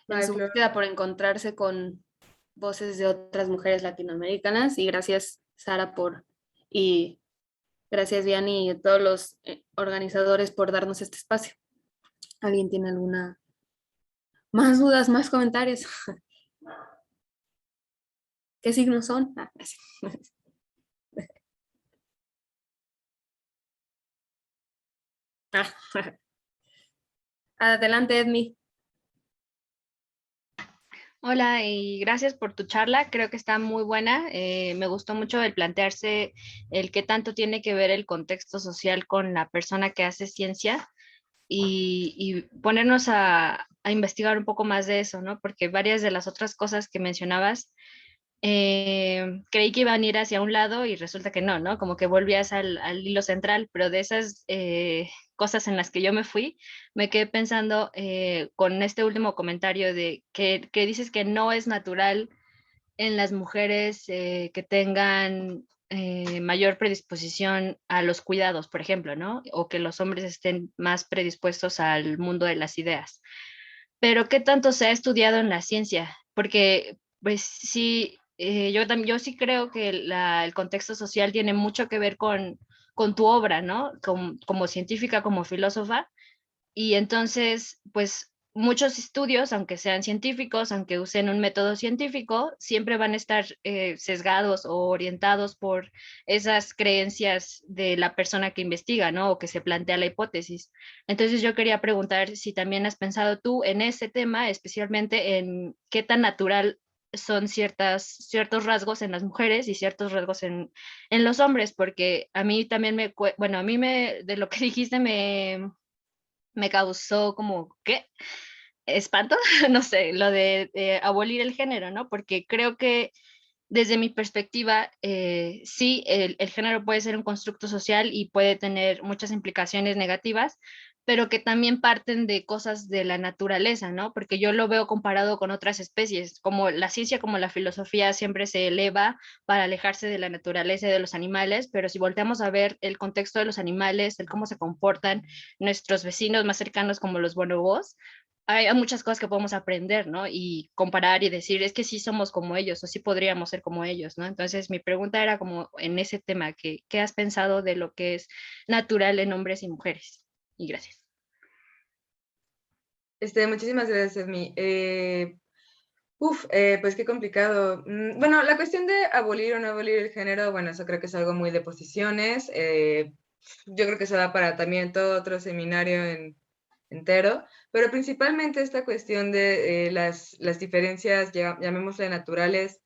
Bye, su Flor. búsqueda por encontrarse con voces de otras mujeres latinoamericanas. Y gracias, Sara, y gracias, Vianney, y a todos los organizadores por darnos este espacio. ¿Alguien tiene alguna más dudas, más comentarios? ¿Qué signos son? Adelante, Edmi. Hola y gracias por tu charla. Creo que está muy buena. Me gustó mucho el plantearse el qué tanto tiene que ver el contexto social con la persona que hace ciencia y ponernos a investigar un poco más de eso, ¿no? Porque varias de las otras cosas que mencionabas creí que iban a ir hacia un lado y resulta que no, ¿no? Como que volvías al hilo central, pero de esas cosas en las que yo me fui, me quedé pensando con este último comentario de que dices que no es natural en las mujeres que tengan mayor predisposición a los cuidados, por ejemplo, ¿no? O que los hombres estén más predispuestos al mundo de las ideas. Pero ¿qué tanto se ha estudiado en la ciencia? Porque, pues sí, yo sí creo que el contexto social tiene mucho que ver con tu obra, ¿no? Como científica, como filósofa, y entonces, pues muchos estudios, aunque sean científicos, aunque usen un método científico, siempre van a estar sesgados o orientados por esas creencias de la persona que investiga, ¿no? O que se plantea la hipótesis. Entonces yo quería preguntar si también has pensado tú en ese tema, especialmente en qué tan natural son ciertos rasgos en las mujeres y ciertos rasgos en los hombres, porque a mí también bueno, a mí de lo que dijiste me causó como, ¿qué? Espanto, no sé, lo de abolir el género, ¿no? Porque creo que desde mi perspectiva, sí, el género puede ser un constructo social y puede tener muchas implicaciones negativas, pero que también parten de cosas de la naturaleza, ¿no? Porque yo lo veo comparado con otras especies, como la ciencia, como la filosofía siempre se eleva para alejarse de la naturaleza y de los animales, pero si volteamos a ver el contexto de los animales, el cómo se comportan nuestros vecinos más cercanos como los bonobos, hay muchas cosas que podemos aprender, ¿no? Y comparar y decir, es que sí somos como ellos o sí podríamos ser como ellos, ¿no? Entonces, mi pregunta era como en ese tema, ¿qué has pensado de lo que es natural en hombres y mujeres? Y gracias. Muchísimas gracias, Mi. Pues qué complicado. Bueno, la cuestión de abolir o no abolir el género, bueno, eso creo que es algo muy de posiciones. Yo creo que se da para también todo otro seminario entero, pero principalmente esta cuestión de las diferencias, llamémosle naturales,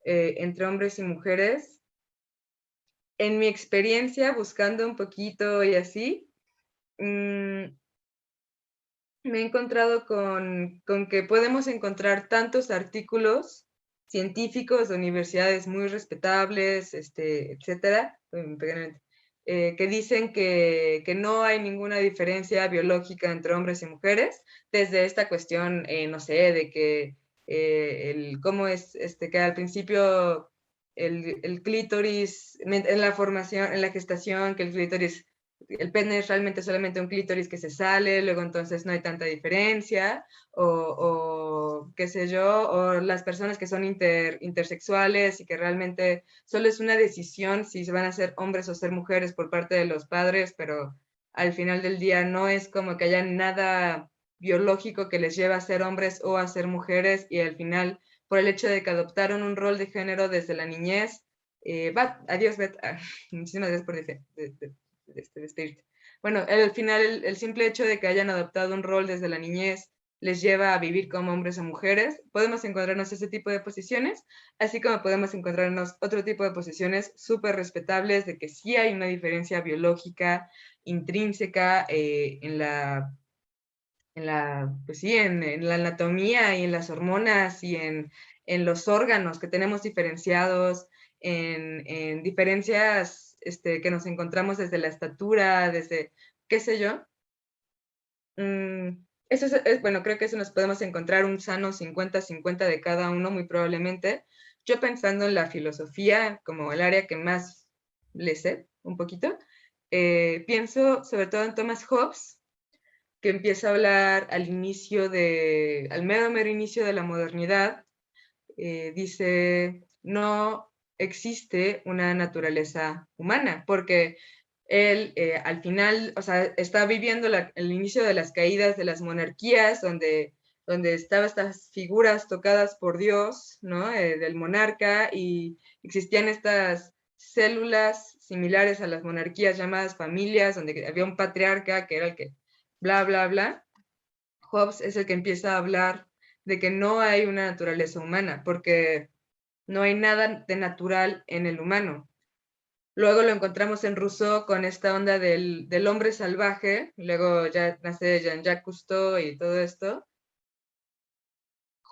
entre hombres y mujeres. En mi experiencia, buscando un poquito y así, me he encontrado con que podemos encontrar tantos artículos científicos de universidades muy respetables, etcétera, que dicen que no hay ninguna diferencia biológica entre hombres y mujeres, desde esta cuestión, no sé, de que cómo es, que al principio el clítoris, en la formación, en la gestación, que el clítoris, el pene es realmente solamente un clítoris que se sale, luego entonces no hay tanta diferencia, o qué sé yo, o las personas que son intersexuales y que realmente solo es una decisión si se van a ser hombres o ser mujeres por parte de los padres, pero al final del día no es como que haya nada biológico que les lleve a ser hombres o a ser mujeres, y al final, por el hecho de que adoptaron un rol de género desde la niñez, adiós, Beth, muchísimas gracias por despedirte. Bueno, al final el simple hecho de que hayan adoptado un rol desde la niñez les lleva a vivir como hombres o mujeres. Podemos encontrarnos ese tipo de posiciones, así como podemos encontrarnos otro tipo de posiciones súper respetables de que sí hay una diferencia biológica intrínseca pues sí, en la anatomía y en las hormonas y en los órganos que tenemos diferenciados, en diferencias que nos encontramos desde la estatura, desde qué sé yo. Eso bueno, creo que eso nos podemos encontrar un sano 50-50 de cada uno, muy probablemente. Yo pensando en la filosofía como el área que más le sé, un poquito, pienso sobre todo en Thomas Hobbes, que empieza a hablar al mero inicio de la modernidad. Dice, no existe una naturaleza humana, porque él al final, o sea, está viviendo el inicio de las caídas de las monarquías, donde estaban estas figuras tocadas por Dios, ¿no? Del monarca, y existían estas células similares a las monarquías llamadas familias, donde había un patriarca que era el que bla, bla, bla. Hobbes es el que empieza a hablar de que no hay una naturaleza humana, porque no hay nada de natural en el humano. Luego lo encontramos en Rousseau con esta onda del hombre salvaje, luego ya nace Jean-Jacques Cousteau y todo esto.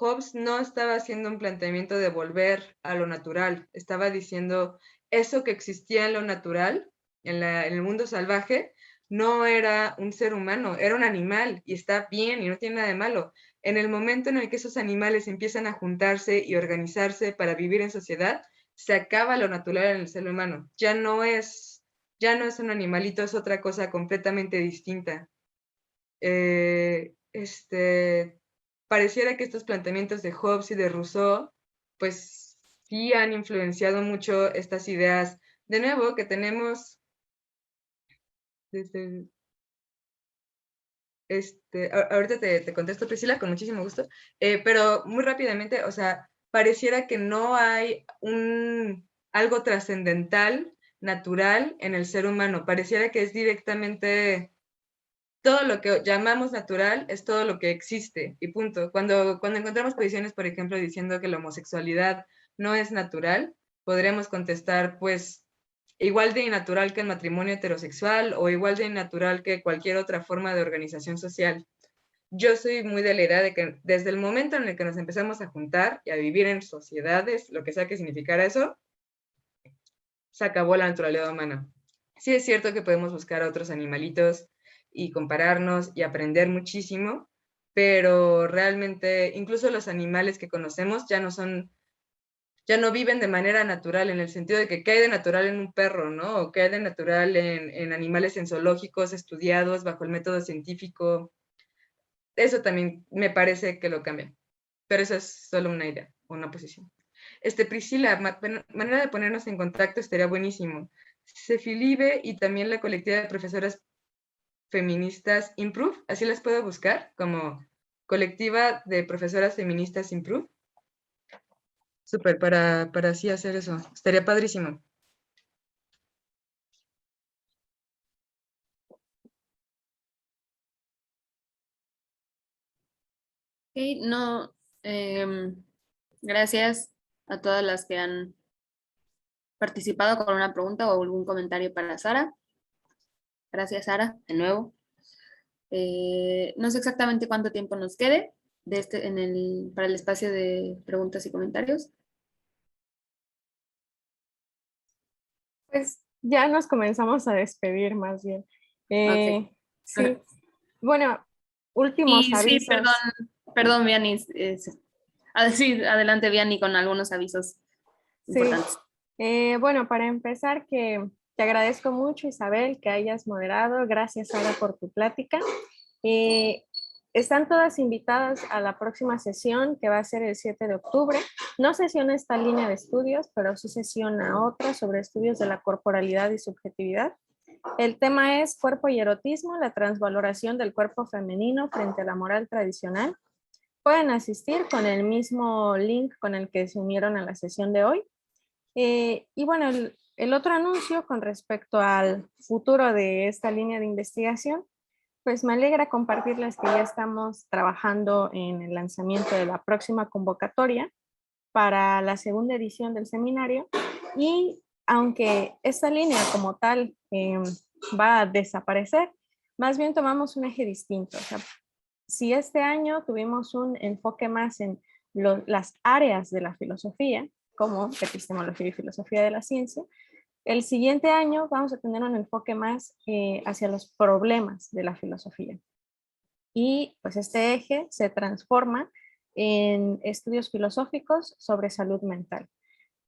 Hobbes no estaba haciendo un planteamiento de volver a lo natural, estaba diciendo eso que existía en lo natural, en el mundo salvaje, no era un ser humano, era un animal y está bien y no tiene nada de malo. En el momento en el que esos animales empiezan a juntarse y organizarse para vivir en sociedad, se acaba lo natural en el ser humano. Ya no es un animalito, es otra cosa completamente distinta. Pareciera que estos planteamientos de Hobbes y de Rousseau, pues sí han influenciado mucho estas ideas, de nuevo, que tenemos desde... ahorita te contesto, Priscila, con muchísimo gusto, pero muy rápidamente, o sea, pareciera que no hay algo trascendental, natural en el ser humano, pareciera que es directamente todo lo que llamamos natural es todo lo que existe y punto. Cuando encontramos posiciones, por ejemplo, diciendo que la homosexualidad no es natural, podríamos contestar, pues, igual de innatural que el matrimonio heterosexual o igual de innatural que cualquier otra forma de organización social. Yo soy muy de la idea de que desde el momento en el que nos empezamos a juntar y a vivir en sociedades, lo que sea que significara eso, se acabó la naturalidad humana. Sí es cierto que podemos buscar a otros animalitos y compararnos y aprender muchísimo, pero realmente incluso los animales que conocemos ya no viven de manera natural, en el sentido de que qué hay de natural en un perro, ¿no? O qué hay de natural en animales en zoológicos estudiados bajo el método científico. Eso también me parece que lo cambia, pero eso es solo una idea, una posición. Priscila, manera de ponernos en contacto estaría buenísimo. Cefilibe y también la colectiva de profesoras feministas Improve, así las puedo buscar, como colectiva de profesoras feministas Improve. Súper, para así hacer eso. Estaría padrísimo. Ok, no, gracias a todas las que han participado con una pregunta o algún comentario para Sara. Gracias, Sara, de nuevo. No sé exactamente cuánto tiempo nos quede para el espacio de preguntas y comentarios. Pues ya nos comenzamos a despedir más bien. Ok. Sí, bueno, últimos Y sí, avisos. perdón, Vianney. Sí, adelante, Vianney, con algunos avisos Sí, importantes. bueno, para empezar, que te agradezco mucho, Isabel, que hayas moderado. Gracias, Sara, por tu plática. Están todas invitadas a la próxima sesión, que va a ser el 7 de octubre. No sesiona esta línea de estudios, pero sí sesiona otra sobre estudios de la corporalidad y subjetividad. El tema es cuerpo y erotismo, la transvaloración del cuerpo femenino frente a la moral tradicional. Pueden asistir con el mismo link con el que se unieron a la sesión de hoy. Y bueno, el otro anuncio con respecto al futuro de esta línea de investigación, pues me alegra compartirles que ya estamos trabajando en el lanzamiento de la próxima convocatoria para la segunda edición del seminario, y aunque esta línea como tal va a desaparecer, más bien tomamos un eje distinto. O sea, si este año tuvimos un enfoque más en las áreas de la filosofía, como epistemología y filosofía de la ciencia, el siguiente año vamos a tener un enfoque más hacia los problemas de la filosofía. Y pues este eje se transforma en estudios filosóficos sobre salud mental.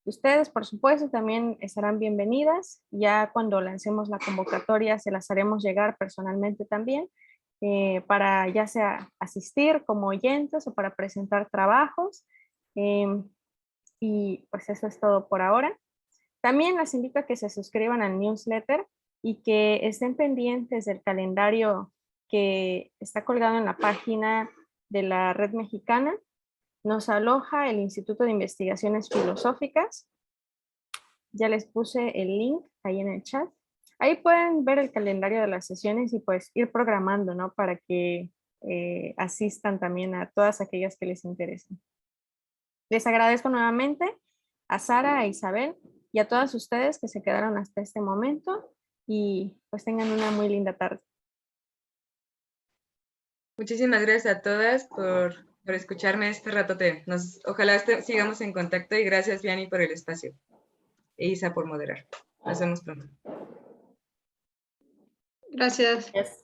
Ustedes, por supuesto, también estarán bienvenidas. Ya cuando lancemos la convocatoria se las haremos llegar personalmente también, para ya sea asistir como oyentes o para presentar trabajos. Y pues eso es todo por ahora. También las invito a que se suscriban al newsletter y que estén pendientes del calendario que está colgado en la página de la Red Mexicana. Nos aloja el Instituto de Investigaciones Filosóficas. Ya les puse el link ahí en el chat. Ahí pueden ver el calendario de las sesiones y pues ir programando, ¿no? Para que asistan también a todas aquellas que les interesen. Les agradezco nuevamente a Sara, a Isabel y a todas ustedes que se quedaron hasta este momento, y pues tengan una muy linda tarde. Muchísimas gracias a todas por escucharme este ratote. Ojalá sigamos en contacto y gracias, Vianney, por el espacio. E Isa por moderar. Nos vemos pronto. Gracias. Yes.